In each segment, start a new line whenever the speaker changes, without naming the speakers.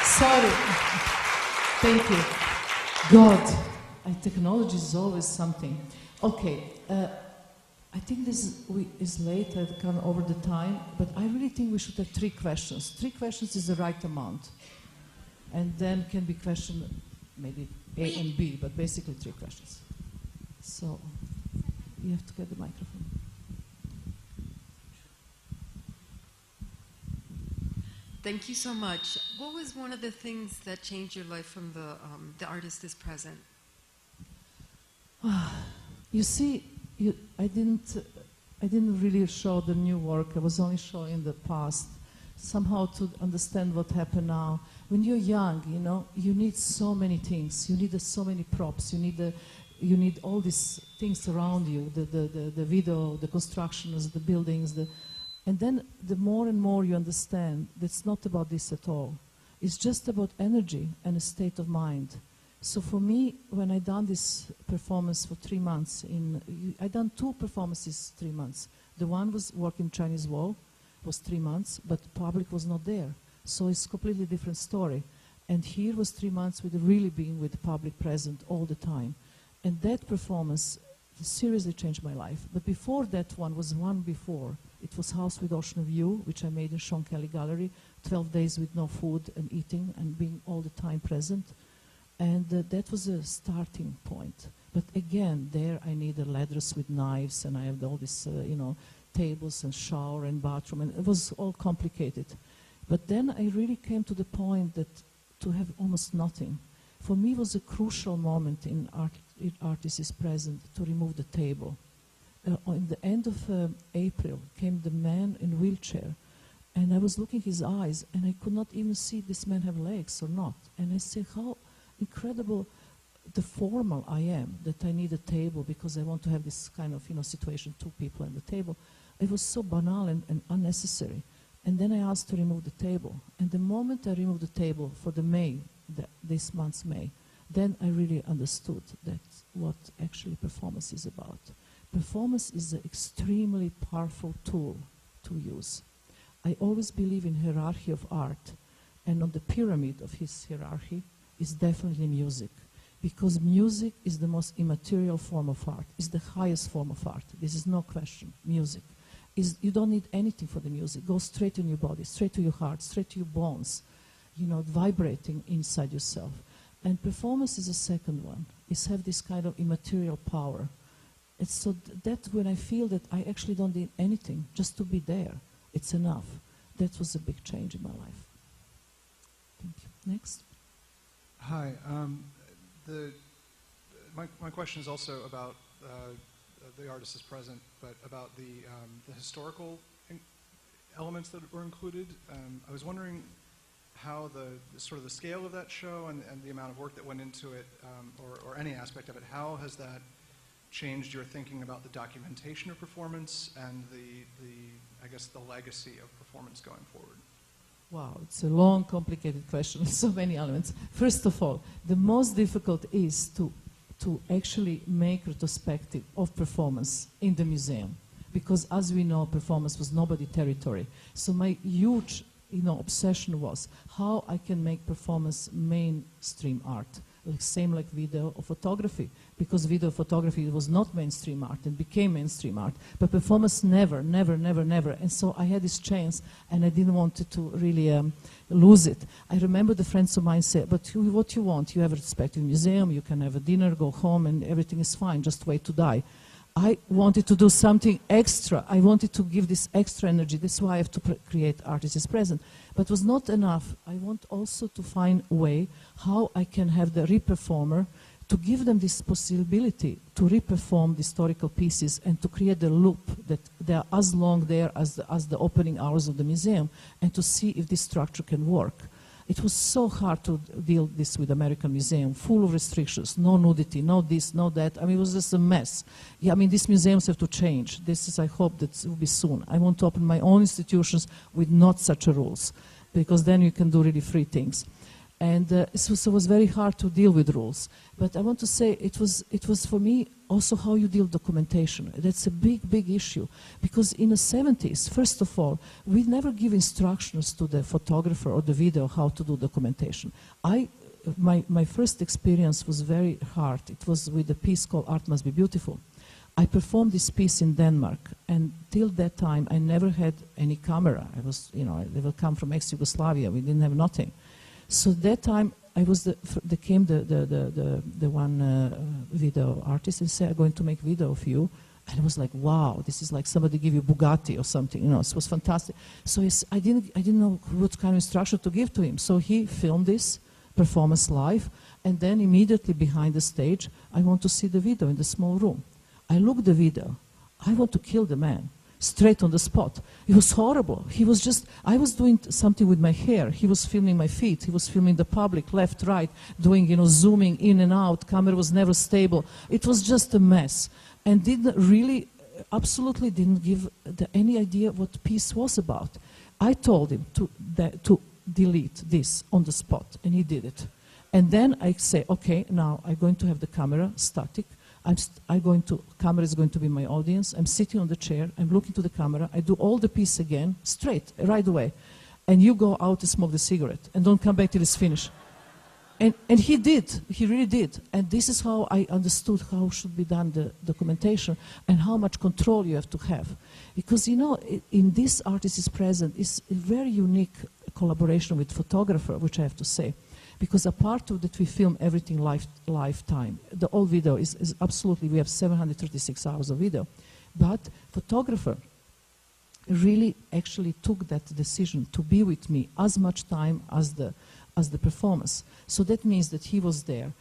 Sorry. Thank you. God, technology is always something. Okay, I think this is late, I've gone over the time, but I really think we should have 3 questions. 3 questions is the right amount. And then can be question maybe A and B, but basically 3 questions. So, you have to get the microphone.
Thank you so much. What was one of the things that changed your life from the artist is present?
You see, I didn't really show the new work. I was only showing the past, somehow to understand what happened now. When you're young, you know, you need so many things. You need so many props. You need all these things around you, the video, the constructions, the buildings, and then the more and more you understand that it's not about this at all. It's just about energy and a state of mind. So for me, when I done this performance for 3 months, I done 2 performances 3 months. The one was working Chinese wall, was 3 months, but public was not there. So it's a completely different story. And here was 3 months with really being with the public present all the time. And that performance seriously changed my life. But before that one was one before. It was House with Ocean View, which I made in Sean Kelly Gallery, 12 days with no food and eating and being all the time present. And that was a starting point. But again, there I needed ladders with knives, and I had all these, tables and shower and bathroom, and it was all complicated. But then I really came to the point that to have almost nothing. For me, it was a crucial moment in Artist is Present to remove the table. In the end of April came the man in wheelchair, and I was looking his eyes, and I could not even see this man have legs or not. And I said, how incredible the formal I am, that I need a table because I want to have this kind of situation, 2 people at the table. It was so banal and unnecessary. And then I asked to remove the table. And the moment I removed the table for the May, this month's May, then I really understood that what actually performance is about. Performance is an extremely powerful tool to use. I always believe in hierarchy of art, and on the pyramid of his hierarchy is definitely music, because music is the most immaterial form of art, is the highest form of art. This is no question, music. You don't need anything for the music. Go straight in your body, straight to your heart, straight to your bones, vibrating inside yourself. And performance is the second one, is have this kind of immaterial power. It's so that when I feel that I actually don't need anything, just to be there, it's enough. That was a big change in my life. Thank you. Next.
Hi. My question is also about the artist is present, but about the historical elements that were included. I was wondering how the scale of that show and the amount of work that went into it, or any aspect of it, how has that changed your thinking about the documentation of performance and I guess the legacy of performance going forward?
Wow, it's a long, complicated question, so many elements. First of all, the most difficult is to actually make retrospective of performance in the museum, because as we know, performance was nobody territory. So my huge obsession was how I can make performance mainstream art. Same like video or photography, because video photography was not mainstream art and became mainstream art, but performance never. And so I had this chance, and I didn't want to really lose it. I remember the friends of mine said, but what you want? You have a respective museum, you can have a dinner, go home, and everything is fine, just wait to die. I wanted to do something extra. I wanted to give this extra energy. That's why I have to create Artist is Present. But it was not enough. I want also to find a way how I can have the re-performer to give them this possibility to re-perform the historical pieces and to create the loop that they are as long there as the opening hours of the museum, and to see if this structure can work. It was so hard to deal this with American Museum, full of restrictions, no nudity, no this, no that. I mean, it was just a mess. Yeah, I mean, these museums have to change. This is, I hope that it will be soon. I want to open my own institutions with not such rules, because then you can do really free things. And so it was very hard to deal with rules. But I want to say it was for me also how you deal with documentation. That's a big issue. Because in the 70s, first of all, we never give instructions to the photographer or the video how to do documentation. My first experience was very hard. It was with a piece called Art Must Be Beautiful. I performed this piece in Denmark, and till that time I never had any camera. I was, I never come from ex-Yugoslavia. We didn't have nothing. So that time I was the one video artist and said, "I'm going to make video of you." And it was like, wow, this is like somebody give you Bugatti or something. It was fantastic. So I didn't know what kind of instruction to give to him. So he filmed this performance live, and then immediately behind the stage, I want to see the video in the small room. I look at the video. I want to kill the man. Straight on the spot. It was horrible. I was doing something with my hair. He was filming my feet. He was filming the public, left, right, doing, zooming in and out. Camera was never stable. It was just a mess. And absolutely didn't give any idea what the piece was about. I told him to delete this on the spot, and he did it. And then I say, okay, now I'm going to have the camera static. Camera is going to be my audience. I'm sitting on the chair. I'm looking to the camera. I do all the piece again, straight, right away. And you go out and smoke the cigarette and don't come back till it's finished. And he did. He really did. And this is how I understood how should be done the documentation and how much control you have to have. Because, in this Artist is Present is a very unique collaboration with photographer, which I have to say. Because apart of that, we film everything lifetime. The whole video is absolutely, we have 736 hours of video. But photographer really actually took that decision to be with me as much time as the performance. So that means that he was there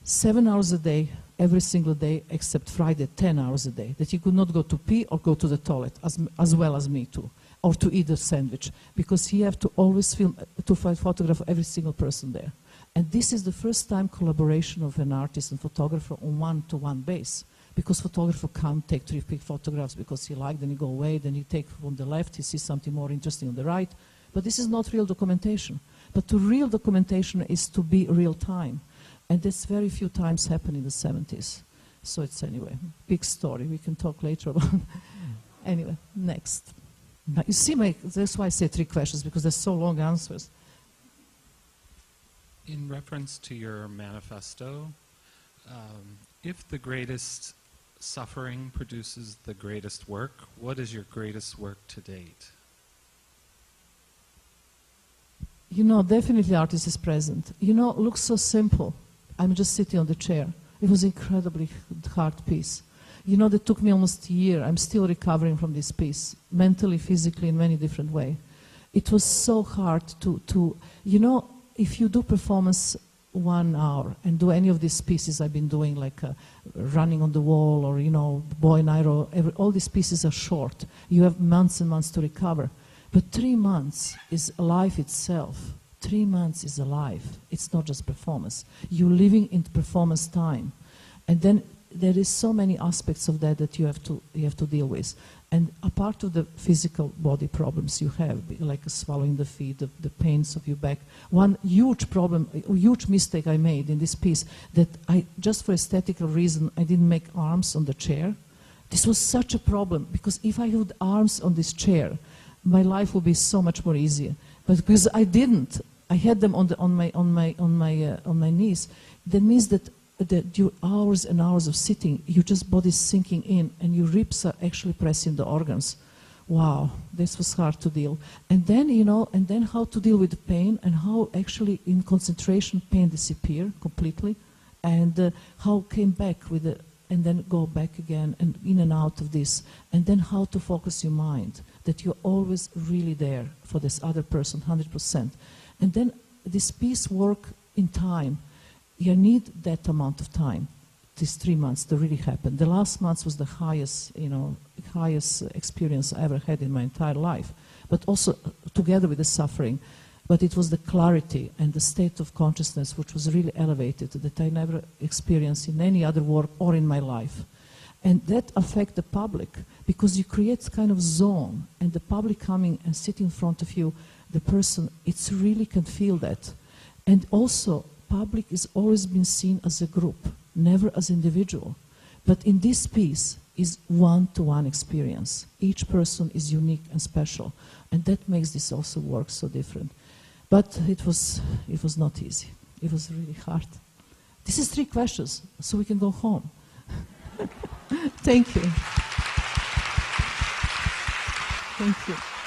7 hours a day, every single day, except Friday, 10 hours a day. That he could not go to pee or go to the toilet, as well as me too. Or to eat a sandwich, because he have to always film, to photograph every single person there. And this is the first time collaboration of an artist and photographer on one-to-one base, because photographer can't take 3 big photographs because he liked, then he go away, then he take from the left, he sees something more interesting on the right. But this is not real documentation. But the real documentation is to be real time. And this very few times happened in the 70s. So it's anyway, big story. We can talk later about Anyway, next. Now, you see, that's why I say 3 questions, because they're so long answers.
In reference to your manifesto, if the greatest suffering produces the greatest work, what is your greatest work to date?
Definitely Artist is Present. Looks so simple. I'm just sitting on the chair. It was incredibly hard piece. That took me almost a year. I'm still recovering from this piece, mentally, physically, in many different ways. It was so hard to if you do performance 1 hour and do any of these pieces I've been doing, like running on the wall or, bow and arrow, all these pieces are short. You have months and months to recover. But 3 months is life itself. 3 months is alive. It's not just performance. You're living in performance time. And then there is so many aspects of that you have to deal with. And apart of the physical body problems you have, like swallowing the feet, the pains of your back, one huge problem, a huge mistake I made in this piece, that just for aesthetical reason, I didn't make arms on the chair. This was such a problem, because if I had arms on this chair, my life would be so much more easier. But because I didn't, I had them on my knees. That means that your hours and hours of sitting, your just body's sinking in, and your ribs are actually pressing the organs. Wow, this was hard to deal. And then, and then how to deal with the pain, and how actually in concentration pain disappear completely, and how came back with the, and then go back again and in and out of this, and then how to focus your mind, that you're always really there for this other person, 100%. And then this piece work in time. You need that amount of time, these 3 months, to really happen. The last month was the highest experience I ever had in my entire life, but also together with the suffering. But it was the clarity and the state of consciousness which was really elevated that I never experienced in any other work or in my life. And that affects the public, because you create kind of zone, and the public coming and sitting in front of you, the person, it's really can feel that. And also, public is always been seen as a group, never as individual. But in this piece is one-to-one experience. Each person is unique and special, and that makes this also work so different. But it was not easy. It was really hard. This is 3 questions, so we can go home. Thank you. Thank you.